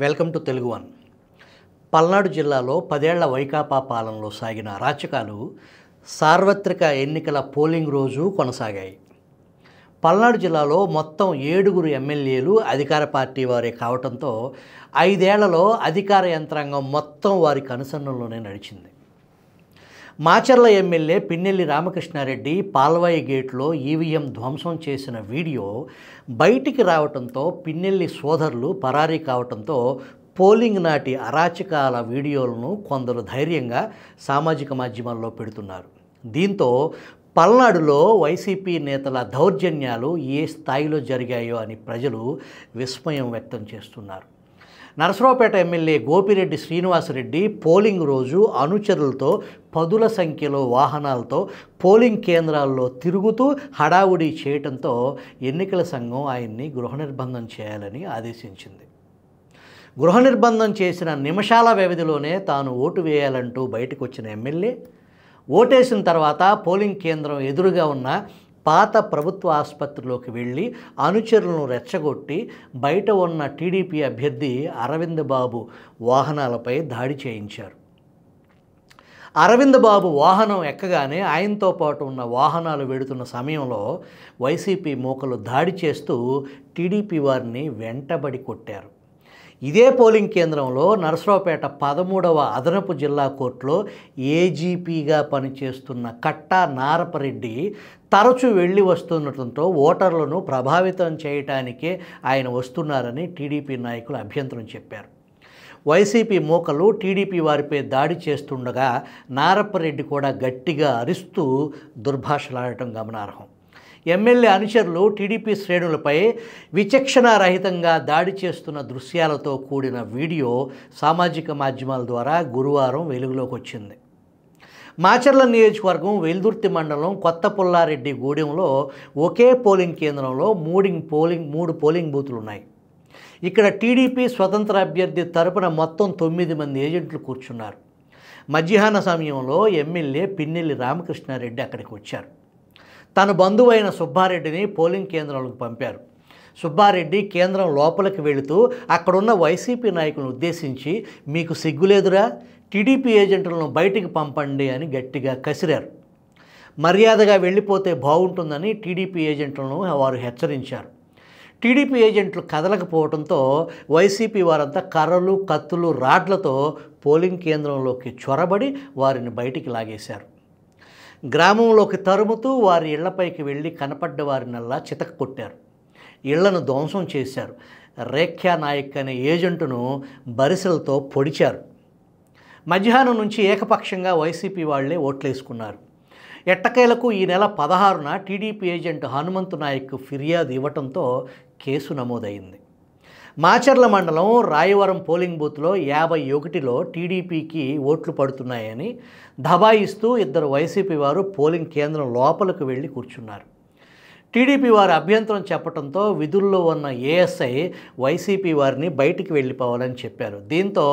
Welcome to Telugu one. Palnadu జిల్లాలో 10 ఏళ్ల వైకాపా పాలనలో సాగిన అరాచకాలు సార్వత్రిక ఎన్నికల పోలింగ్ రోజు కొనసాగాయి. పల్నాడు జిల్లాలో మొత్తం 7 ఎమ్మెల్యేలు అధికార పార్టీ వారే కావడంతో 5 ఏళ్లలో అధికార యంత్రాంగం మొత్తం వారి కనుసన్నల్లోనే నడిచింది. మాచర్ల ఎమ్మెల్యే పిన్నెల్లి రామకృష్ణారెడ్డి పాల్వాయి గేట్లో ఈవీఎం ధ్వంసం చేసిన వీడియో బయటికి రావడంతో పిన్నెల్లి సోదరులు పరారీ కావడంతో పోలింగ్ నాటి అరాచకాల వీడియోలను కొందరు ధైర్యంగా సామాజిక మాధ్యమాల్లో పెడుతున్నారు. దీంతో పల్నాడులో వైసీపీ నేతల దౌర్జన్యాలు ఏ స్థాయిలో జరిగాయో అని ప్రజలు విస్మయం వ్యక్తం చేస్తున్నారు. నరసరావుపేట ఎమ్మెల్యే గోపిరెడ్డి శ్రీనివాసరెడ్డి పోలింగ్ రోజు అనుచరులతో 10ల సంఖ్యలో వాహనాలతో పోలింగ్ కేంద్రాల్లో తిరుగుతూ హడావుడి చేయడంతో ఎన్నికల సంఘం ఆయన్ని గృహ నిర్బంధం చేయాలని ఆదేశించింది. గృహ నిర్బంధం చేసిన నిమిషాల వ్యవధిలోనే తాను ఓటు వేయాలంటూ బయటకు వచ్చిన ఎమ్మెల్యే ఓటేసిన తర్వాత పోలింగ్ కేంద్రం ఎదురుగా ఉన్న పాత ప్రభుత్వ ఆసుపత్రిలోకి వెళ్ళి అనుచరులను రెచ్చగొట్టి బయట ఉన్న టీడీపీ అభ్యర్థి అరవింద్ బాబు వాహనాలపై దాడి చేయించారు. అరవింద్ బాబు వాహనం ఎక్కగానే ఆయనతో పాటు ఉన్న వాహనాలు వెడుతున్న సమయంలో వైసీపీ మూకలు దాడి చేస్తూ టీడీపీ వారిని వెంటబడి కొట్టారు. ఇదే పోలింగ్ కేంద్రంలో నరసరావుపేట 13వ అదనపు జిల్లా కోర్టులో ఏజీపీగా పనిచేస్తున్న కట్టా నారపరెడ్డి తరచూ వెళ్ళి వస్తుండటంతో ఓటర్లను ప్రభావితం చేయటానికే ఆయన వస్తున్నారని టీడీపీ నాయకులు అభ్యంతరం చెప్పారు. వైసీపీ మూకలు టీడీపీ వారిపై దాడి చేస్తుండగా నారపరెడ్డి కూడా గట్టిగా అరుస్తూ దుర్భాషలాడటం గమనార్హం. ఎమ్మెల్యే అనుచరులు టీడీపీ శ్రేణులపై విచక్షణారహితంగా దాడి చేస్తున్న దృశ్యాలతో కూడిన వీడియో సామాజిక మాధ్యమాల ద్వారా గురువారం వెలుగులోకి వచ్చింది. మాచర్ల నియోజకవర్గం వెల్దుర్తి మండలం కొత్త పుల్లారెడ్డి గూడెంలో ఒకే పోలింగ్ కేంద్రంలో 3 పోలింగ్ బూతులు ఉన్నాయి. ఇక్కడ టీడీపీ స్వతంత్ర అభ్యర్థి తరపున మొత్తం 9 మంది ఏజెంట్లు కూర్చున్నారు. మధ్యాహ్న సమయంలో ఎమ్మెల్యే పిన్నెల్లి రామకృష్ణారెడ్డి అక్కడికి వచ్చారు. తన బంధువైన సుబ్బారెడ్డిని పోలింగ్ కేంద్రంలోకి పంపారు. సుబ్బారెడ్డి కేంద్రం లోపలికి వెళుతూ అక్కడున్న వైసీపీ నాయకులను ఉద్దేశించి, మీకు సిగ్గులేదురా, టీడీపీ ఏజెంట్లను బయటికి పంపండి అని గట్టిగా కసిరారు. మర్యాదగా వెళ్ళిపోతే బాగుంటుందని టీడీపీ ఏజెంట్లను వారు హెచ్చరించారు. టీడీపీ ఏజెంట్లు కదలకపోవడంతో వైసీపీ వారంతా కర్రలు, కత్తులు, రాడ్లతో పోలింగ్ కేంద్రంలోకి చొరబడి వారిని బయటికి లాగేశారు. గ్రామంలోకి తరుముతూ వారి ఇళ్లపైకి వెళ్ళి కనపడ్డ వారినల్లా చితక కొట్టారు. ఇళ్లను ధ్వంసం చేశారు. రేఖ్యా నాయక్ అనే ఏజెంటును బరిసెలతో పొడిచారు. మధ్యాహ్నం నుంచి ఏకపక్షంగా వైసీపీ వాళ్లే ఓట్లేసుకున్నారు. ఎట్టకేలకు ఈ నెల 16న టీడీపీ ఏజెంట్ హనుమంతు నాయక్ ఫిర్యాదు ఇవ్వడంతో కేసు నమోదైంది. మాచర్ల మండలం రాయవరం పోలింగ్ బూత్లో 51లో టీడీపీకి ఓట్లు పడుతున్నాయని దబాయిస్తూ 2 వైసీపీ వారు పోలింగ్ కేంద్రం లోపలికి వెళ్ళి కూర్చున్నారు. టీడీపీ వారు అభ్యంతరం చెప్పడంతో విధుల్లో ఉన్న ఏఎస్ఐ వైసీపీ వారిని బయటికి వెళ్ళిపోవాలని చెప్పారు. దీంతో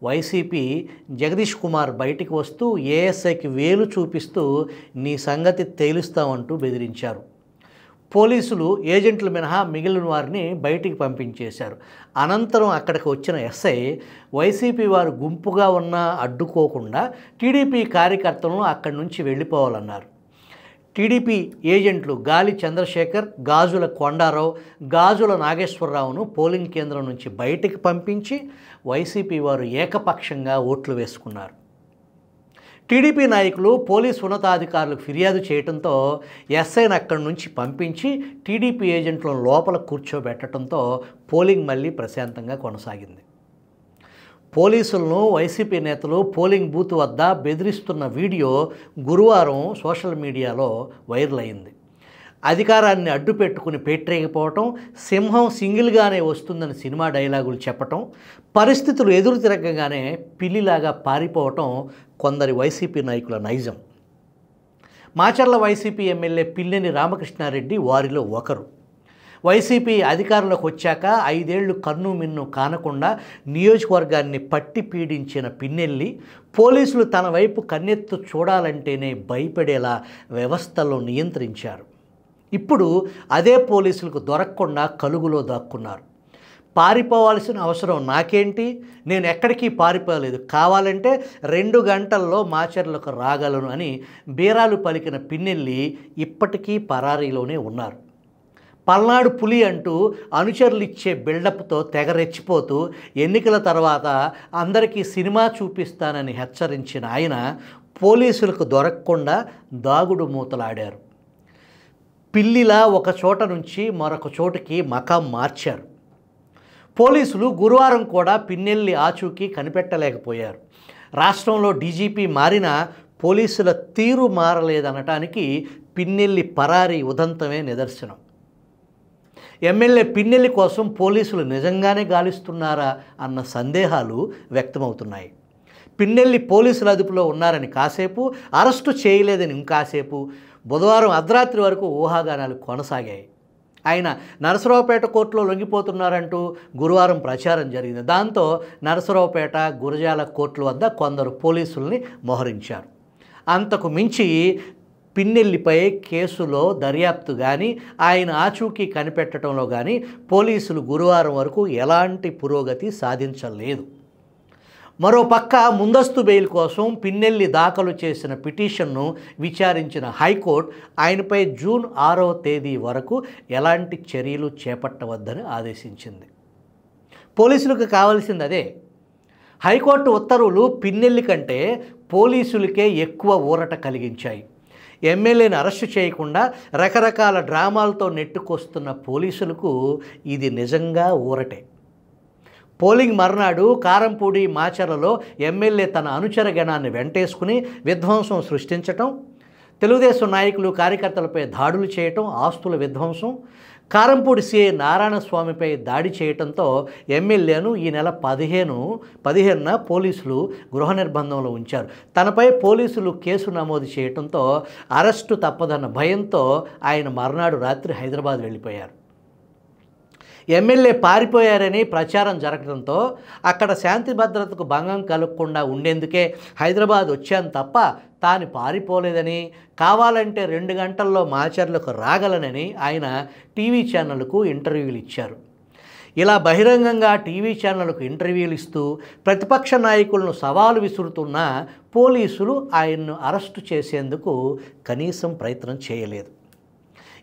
వైసీపీ జగదీష్ కుమార్ బయటికి వస్తూ ఏఎస్ఐకి వేలు చూపిస్తూ నీ సంగతి తేలుస్తామంటూ బెదిరించారు. పోలీసులు ఏజెంట్లు మినహా మిగిలిన వారిని బయటికి పంపించేశారు. అనంతరం అక్కడికి వచ్చిన ఎస్ఐ వైసీపీ వారు గుంపుగా ఉన్నా అడ్డుకోకుండా టీడీపీ కార్యకర్తలను అక్కడి నుంచి వెళ్ళిపోవాలన్నారు. టీడీపీ ఏజెంట్లు గాలి చంద్రశేఖర్, గాజుల కొండారావు, గాజుల నాగేశ్వరరావును పోలింగ్ కేంద్రం నుంచి బయటికి పంపించి వైసీపీ వారు ఏకపక్షంగా ఓట్లు వేసుకున్నారు. టీడీపీ నాయకులు పోలీసు ఉన్నతాధికారులకు ఫిర్యాదు చేయడంతో ఎస్ఐని అక్కడి నుంచి పంపించి టీడీపీ ఏజెంట్లను లోపల కూర్చోబెట్టడంతో పోలింగ్ మళ్ళీ ప్రశాంతంగా కొనసాగింది. పోలీసులను వైసీపీ నేతలు పోలింగ్ బూత్ వద్ద బెదిరిస్తున్న వీడియో గురువారం సోషల్ మీడియాలో వైరల్ అయింది. అధికారాన్ని అడ్డుపెట్టుకుని పెట్టలేకపోవటం, సింహం సింగిల్గానే వస్తుందని సినిమా డైలాగులు చెప్పటం, పరిస్థితులు ఎదురు తిరగగానే పిల్లిలాగా పారిపోవటం కొందరి వైసీపీ నాయకుల నైజం. మాచర్ల వైసీపీ ఎమ్మెల్యే పిన్నెల్లి రామకృష్ణారెడ్డి వారిలో ఒకరు. వైసీపీ అధికారంలోకి వచ్చాక 5 ఏళ్లు కన్ను మిన్ను కానకుండా నియోజకవర్గాన్ని పట్టి పీడించిన పిన్నెల్లి పోలీసులు తన వైపు కన్నెత్తు చూడాలంటేనే భయపడేలా వ్యవస్థలో నియంత్రించారు. ఇప్పుడు అదే పోలీసులకు దొరకకుండా కలుగులో దాక్కున్నారు. పారిపోవాల్సిన అవసరం నాకేంటి, నేను ఎక్కడికి పారిపోలేదు, కావాలంటే 2 గంటల్లో మాచర్లకు రాగలను అని బీరాలు పలికిన పిన్నెల్లి ఇప్పటికీ పరారీలోనే ఉన్నారు. పల్నాడు పులి అంటూ అనుచరులు ఇచ్చే బిల్డప్తో తెగ రెచ్చిపోతూ ఎన్నికల తర్వాత అందరికీ సినిమా చూపిస్తానని హెచ్చరించిన ఆయన పోలీసులకు దొరకకుండా దాగుడు మూతలాడారు. పిల్లిలా ఒక చోట నుంచి మరొక చోటుకి మకాం మార్చారు. పోలీసులు గురువారం కూడా పిన్నెల్లి ఆచూకీ కనిపెట్టలేకపోయారు. రాష్ట్రంలో డీజీపీ మారినా పోలీసుల తీరు మారలేదనటానికి పిన్నెల్లి పరారీ ఉదంతమే నిదర్శనం. ఎమ్మెల్యే పిన్నెల్లి కోసం పోలీసులు నిజంగానే గాలిస్తున్నారా అన్న సందేహాలు వ్యక్తమవుతున్నాయి. పిన్నెల్లి పోలీసుల అదుపులో ఉన్నారని కాసేపు, అరెస్టు చేయలేదని ఇంకాసేపు బుధవారం అర్ధరాత్రి వరకు ఊహాగానాలు కొనసాగాయి. ఆయన నరసరావుపేట కోర్టులో లొంగిపోతున్నారంటూ గురువారం ప్రచారం జరిగింది. దాంతో నరసరావుపేట, గురజాల కోర్టుల వద్ద కొందరు పోలీసుల్ని మోహరించారు. అంతకు మించి పిన్నెల్లిపై కేసులో దర్యాప్తు కానీ, ఆయన ఆచూకీ కనిపెట్టడంలో కానీ పోలీసులు గురువారం వరకు ఎలాంటి పురోగతి సాధించలేదు. మరోపక్క ముందస్తు బెయిల్ కోసం పిన్నెల్లి దాఖలు చేసిన పిటిషన్ను విచారించిన హైకోర్టు ఆయనపై జూన్ 6వ తేదీ వరకు ఎలాంటి చర్యలు చేపట్టవద్దని ఆదేశించింది. పోలీసులకు కావాల్సింది అదే. హైకోర్టు ఉత్తర్వులు పిన్నెల్లి కంటే పోలీసులకే ఎక్కువ ఊరట కలిగించాయి. ఎమ్మెల్యేని అరెస్టు చేయకుండా రకరకాల డ్రామాలతో నెట్టుకొస్తున్న పోలీసులకు ఇది నిజంగా ఊరటే. పోలింగ్ మర్నాడు కారంపూడి, మాచర్లలో ఎమ్మెల్యే తన అనుచర గణాన్ని వెంటేసుకుని విధ్వంసం సృష్టించటం, తెలుగుదేశం నాయకులు కార్యకర్తలపై దాడులు చేయటం, ఆస్తుల విధ్వంసం, కారంపూడి సీఐ నారాయణస్వామిపై దాడి చేయటంతో ఎమ్మెల్యేను ఈ నెల 15న పోలీసులు గృహ నిర్బంధంలో ఉంచారు. తనపై పోలీసులు కేసు నమోదు చేయటంతో అరెస్టు తప్పదన్న భయంతో ఆయన మర్నాడు రాత్రి హైదరాబాద్ వెళ్ళిపోయారు. ఎమ్మెల్యే పారిపోయారని ప్రచారం జరగడంతో అక్కడ శాంతి భద్రతకు భంగం కలగకుండా ఉండేందుకే హైదరాబాద్ వచ్చాను తప్ప తాను పారిపోలేదని, కావాలంటే 2 గంటల్లో మాచర్లకు రాగలనని ఆయన టీవీ ఛానళ్లకు ఇంటర్వ్యూలు ఇచ్చారు. ఇలా బహిరంగంగా టీవీ ఛానళ్లకు ఇంటర్వ్యూలు ఇస్తూ ప్రతిపక్ష నాయకులను సవాలు విసురుతున్న పోలీసులు ఆయన్ను అరెస్టు చేసేందుకు కనీసం ప్రయత్నం చేయలేదు.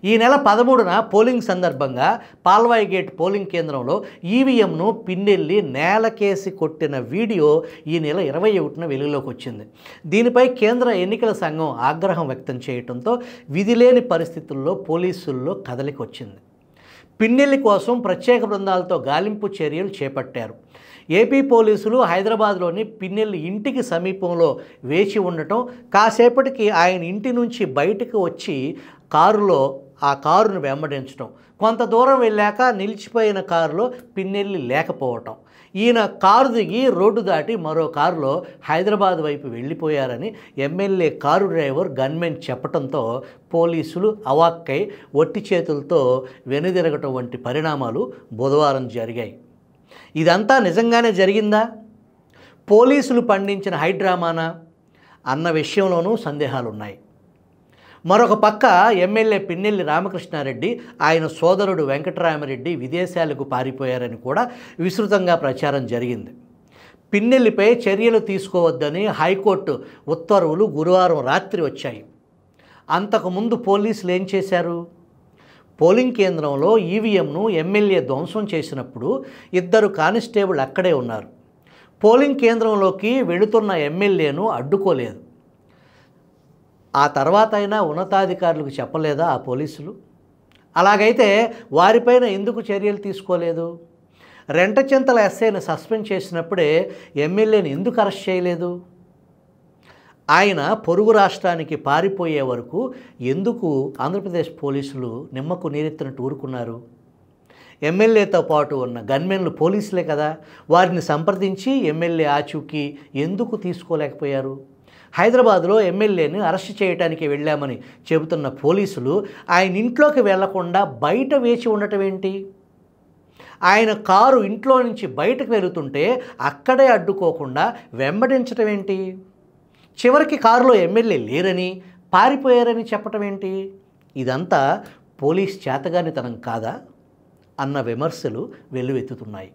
ఈ నెల 13న పోలింగ్ సందర్భంగా పాల్వాయి గేట్ పోలింగ్ కేంద్రంలో ఈవీఎంను పిన్నెల్లి నేలకేసి కొట్టిన వీడియో ఈ నెల 21న వెలుగులోకి వచ్చింది. దీనిపై కేంద్ర ఎన్నికల సంఘం ఆగ్రహం వ్యక్తం చేయడంతో విధిలేని పరిస్థితుల్లో పోలీసుల్లో కదలిక వచ్చింది. పిన్నెల్లి కోసం ప్రత్యేక బృందాలతో గాలింపు చర్యలు చేపట్టారు. ఏపీ పోలీసులు హైదరాబాద్లోని పిన్నెల్లి ఇంటికి సమీపంలో వేచి ఉండటం, కాసేపటికి ఆయన ఇంటి నుంచి బయటకు వచ్చి ఆ కారును వెంబడించడం, కొంత దూరం వెళ్ళాక నిలిచిపోయిన కారులో పిన్నెల్లి లేకపోవటం, ఈయన కారు దిగి రోడ్డు దాటి మరో కారులో హైదరాబాద్ వైపు వెళ్ళిపోయారని ఎమ్మెల్యే కారు డ్రైవర్ గన్మెన్ చెప్పడంతో పోలీసులు అవాక్కై ఒట్టి చేతులతో వెనుదిరగటం వంటి పరిణామాలు బుధవారం జరిగాయి. ఇదంతా నిజంగానే జరిగిందా, పోలీసులు పండించిన హైడ్రామానా అన్న విషయంలోనూ సందేహాలున్నాయి. మరొక పక్క ఎమ్మెల్యే పిన్నెల్లి రామకృష్ణారెడ్డి, ఆయన సోదరుడు వెంకటరామరెడ్డి విదేశాలకు పారిపోయారని కూడా విస్తృతంగా ప్రచారం జరిగింది. పిన్నెల్లిపై చర్యలు తీసుకోవద్దని హైకోర్టు ఉత్తర్వులు గురువారం రాత్రి వచ్చాయి. అంతకుముందు పోలీసులు ఏం చేశారు? పోలింగ్ కేంద్రంలో ఈవీఎంను ఎమ్మెల్యే ధ్వంసం చేసినప్పుడు 2 కానిస్టేబుల్ అక్కడే ఉన్నారు. పోలింగ్ కేంద్రంలోకి వెళుతున్న ఎమ్మెల్యేను అడ్డుకోలేదు. ఆ తర్వాత అయినా ఉన్నతాధికారులకు చెప్పలేదా ఆ పోలీసులు? అలాగైతే వారిపైన ఎందుకు చర్యలు తీసుకోలేదు? రెంటచింతల ఎస్ఐని సస్పెండ్ చేసినప్పుడే ఎమ్మెల్యేని ఎందుకు అరెస్ట్ చేయలేదు? ఆయన పొరుగు రాష్ట్రానికి పారిపోయే వరకు ఎందుకు ఆంధ్రప్రదేశ్ పోలీసులు నిమ్మకు నీరెత్తినట్టు ఊరుకున్నారు? ఎమ్మెల్యేతో పాటు ఉన్న గన్మెన్లు పోలీసులే కదా, వారిని సంప్రదించి ఎమ్మెల్యే ఆచూకీ ఎందుకు తీసుకోలేకపోయారు? హైదరాబాద్లో ఎమ్మెల్యేని అరెస్ట్ చేయడానికి వెళ్ళామని చెబుతున్న పోలీసులు ఆయన ఇంట్లోకి వెళ్లకుండా బయట వేచి ఉండటం ఏంటి? ఆయన కారు ఇంట్లో నుంచి బయటకు వెళుతుంటే అక్కడే అడ్డుకోకుండా వెంబడించటం ఏంటి? చివరికి కారులో ఎమ్మెల్యే లేరని, పారిపోయారని చెప్పటం ఏంటి? ఇదంతా పోలీస్ చేతగానితనం కాదా? అన్న విమర్శలు వెల్లువెత్తుతున్నాయి.